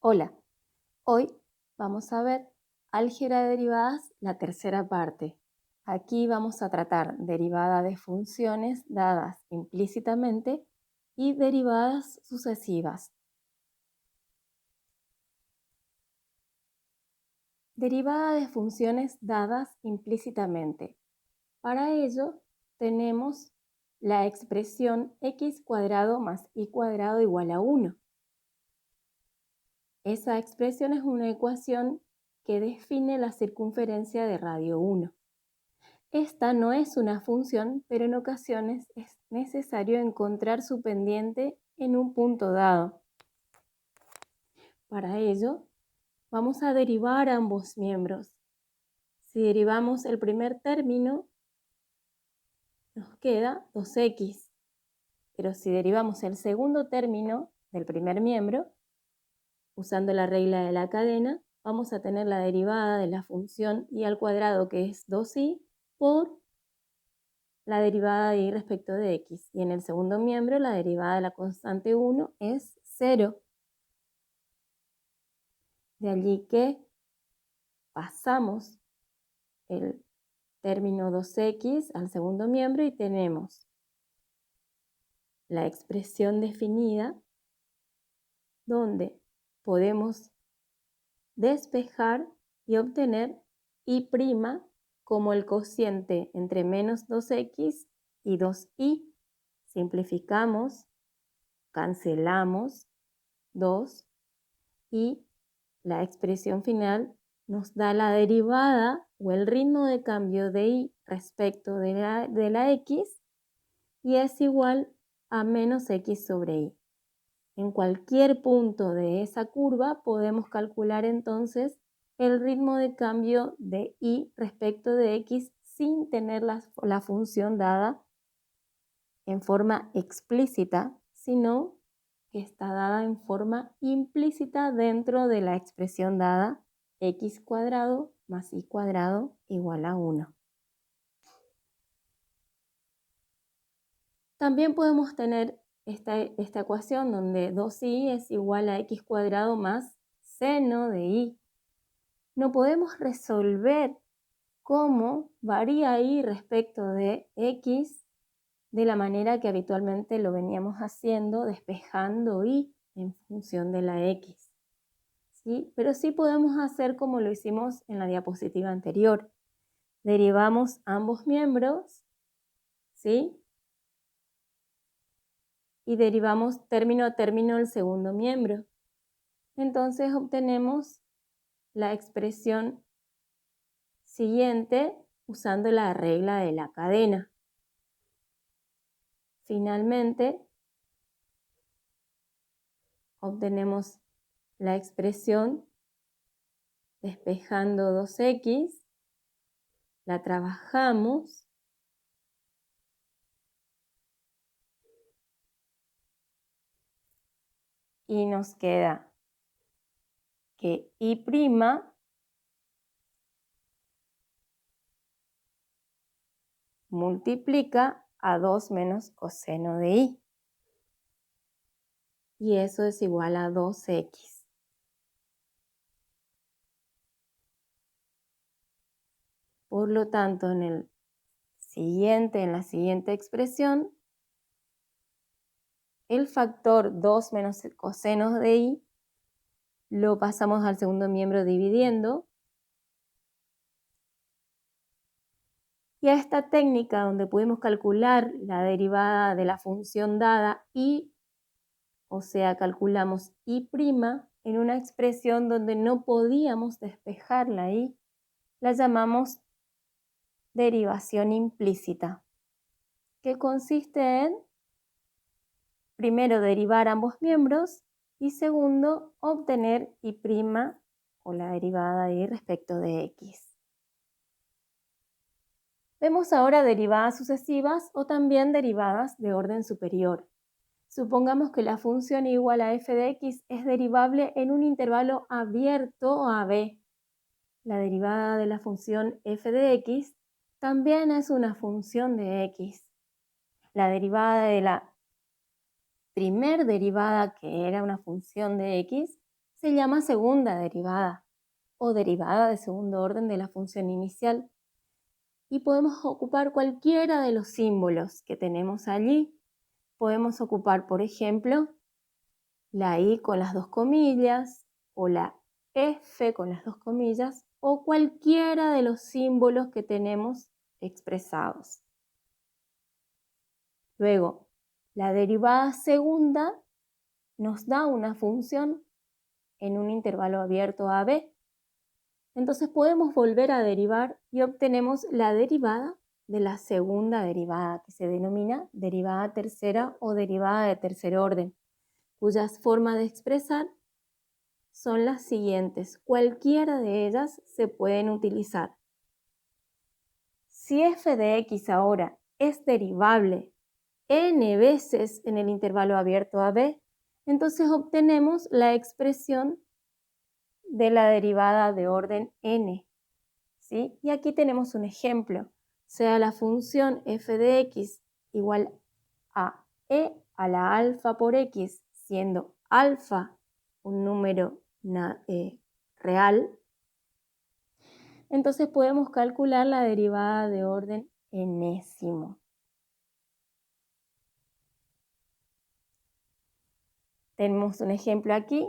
Hola, hoy vamos a ver álgebra de derivadas, la tercera parte. Aquí vamos a tratar derivada de funciones dadas implícitamente y derivadas sucesivas. Derivada de funciones dadas implícitamente. Para ello tenemos la expresión x cuadrado más y cuadrado igual a 1. Esa expresión es una ecuación que define la circunferencia de radio 1. Esta no es una función, pero en ocasiones es necesario encontrar su pendiente en un punto dado. Para ello, vamos a derivar ambos miembros. Si derivamos el primer término, nos queda 2x. Pero si derivamos el segundo término del primer miembro, usando la regla de la cadena, vamos a tener la derivada de la función y al cuadrado, que es 2y, por la derivada de y respecto de x. Y en el segundo miembro, la derivada de la constante 1 es 0. De allí que pasamos el término 2x al segundo miembro y tenemos la expresión definida donde podemos despejar y obtener y' como el cociente entre menos 2x y 2y. Simplificamos, cancelamos 2 y la expresión final nos da la derivada o el ritmo de cambio de y respecto de la x y es igual a menos x sobre y. En cualquier punto de esa curva podemos calcular entonces el ritmo de cambio de y respecto de x sin tener la función dada en forma explícita, sino que está dada en forma implícita dentro de la expresión dada x cuadrado más y cuadrado igual a 1. También podemos tener esta ecuación donde 2y es igual a x cuadrado más seno de y. No podemos resolver cómo varía y respecto de x de la manera que habitualmente lo veníamos haciendo, despejando y en función de la x. ¿Sí? Pero sí podemos hacer como lo hicimos en la diapositiva anterior. Derivamos ambos miembros, ¿sí? Y derivamos término a término el segundo miembro. Entonces obtenemos la expresión siguiente usando la regla de la cadena. Finalmente, obtenemos la expresión despejando 2x, la trabajamos y nos queda que y' multiplica a 2 menos coseno de y. Y eso es igual a 2x. Por lo tanto, en la siguiente expresión, el factor 2 menos coseno de y lo pasamos al segundo miembro dividiendo. Y a esta técnica donde pudimos calcular la derivada de la función dada y, o sea, calculamos y' en una expresión donde no podíamos despejar la y, la llamamos derivación implícita, que consiste en, primero, derivar ambos miembros y segundo, obtener y' o la derivada de y respecto de x. Vemos ahora derivadas sucesivas o también derivadas de orden superior. Supongamos que la función igual a f de x es derivable en un intervalo abierto a b. La derivada de la función f de x también es una función de x. La derivada de la primer derivada, que era una función de x, se llama segunda derivada o derivada de segundo orden de la función inicial. Y podemos ocupar cualquiera de los símbolos que tenemos allí. Podemos ocupar, por ejemplo, la I con las dos comillas o la F con las dos comillas o cualquiera de los símbolos que tenemos expresados. Luego, la derivada segunda nos da una función en un intervalo abierto AB. Entonces podemos volver a derivar y obtenemos la derivada de la segunda derivada, que se denomina derivada tercera o derivada de tercer orden, cuyas formas de expresar son las siguientes. Cualquiera de ellas se pueden utilizar. Si f de x ahora es derivable n veces en el intervalo abierto AB, entonces obtenemos la expresión de la derivada de orden n. ¿Sí? Y aquí tenemos un ejemplo. Sea la función f de x igual a e a la alfa por x, siendo alfa un número real, entonces podemos calcular la derivada de orden enésimo. Tenemos un ejemplo aquí.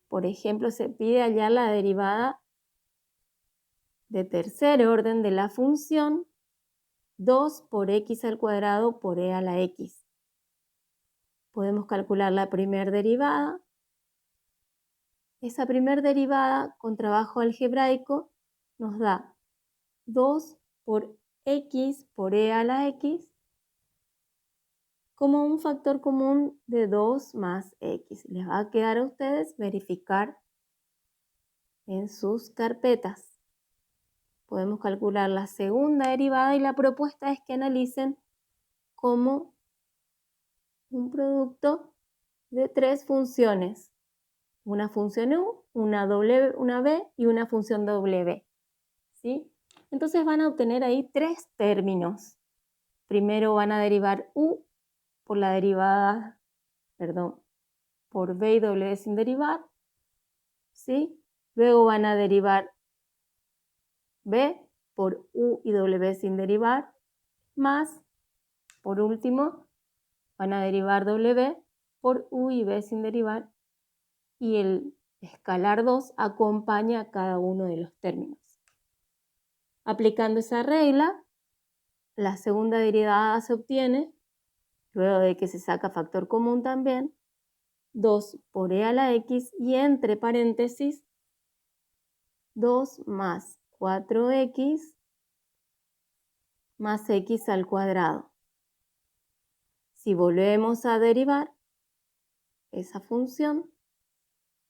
Por ejemplo, se pide hallar la derivada de tercer orden de la función 2 por x al cuadrado por e a la x. Podemos calcular la primera derivada. Esa primera derivada con trabajo algebraico nos da 2 por x por e a la x como un factor común de 2 más x. Les va a quedar a ustedes verificar en sus carpetas. Podemos calcular la segunda derivada y la propuesta es que analicen como un producto de tres funciones. Una función u, una b y una función w. ¿Sí? Entonces van a obtener ahí tres términos. Primero van a derivar u por la derivada, por b y w sin derivar. ¿Sí? Luego van a derivar b por u y w sin derivar, más, por último, van a derivar w por u y b sin derivar, y el escalar 2 acompaña a cada uno de los términos. Aplicando esa regla, la segunda derivada se obtiene, luego de que se saca factor común también, 2 por e a la x y entre paréntesis 2 más 4x más x al cuadrado. Si volvemos a derivar esa función,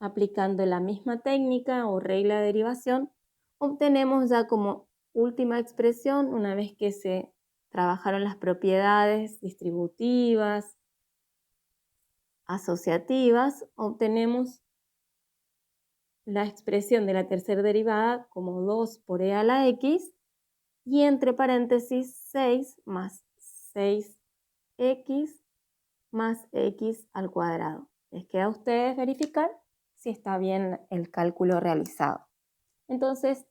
aplicando la misma técnica o regla de derivación, obtenemos ya como última expresión, una vez que se trabajaron las propiedades distributivas, asociativas, obtenemos la expresión de la tercera derivada como 2 por e a la x y entre paréntesis 6 más 6x más x al cuadrado. Les queda a ustedes verificar si está bien el cálculo realizado. Entonces,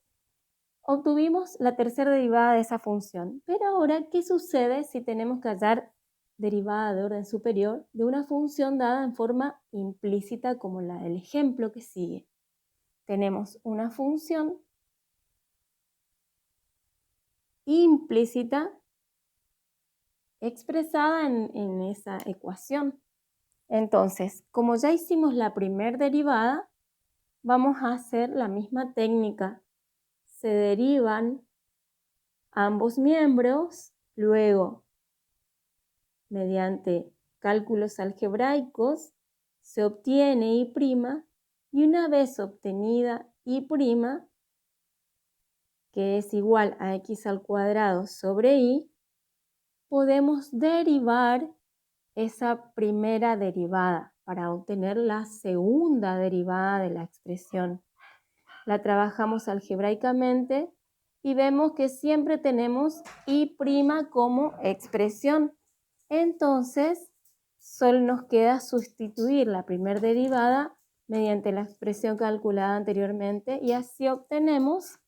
obtuvimos la tercera derivada de esa función. Pero ahora, ¿qué sucede si tenemos que hallar derivada de orden superior de una función dada en forma implícita como la del ejemplo que sigue? Tenemos una función implícita expresada en esa ecuación. Entonces, como ya hicimos la primera derivada, vamos a hacer la misma técnica. Se derivan ambos miembros, luego, mediante cálculos algebraicos, se obtiene y' y una vez obtenida y', que es igual a x al cuadrado sobre y, podemos derivar esa primera derivada para obtener la segunda derivada de la expresión. La trabajamos algebraicamente y vemos que siempre tenemos y' como expresión. Entonces, solo nos queda sustituir la primera derivada mediante la expresión calculada anteriormente y así obtenemos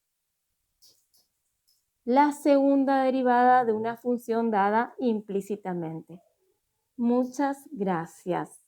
la segunda derivada de una función dada implícitamente. Muchas gracias.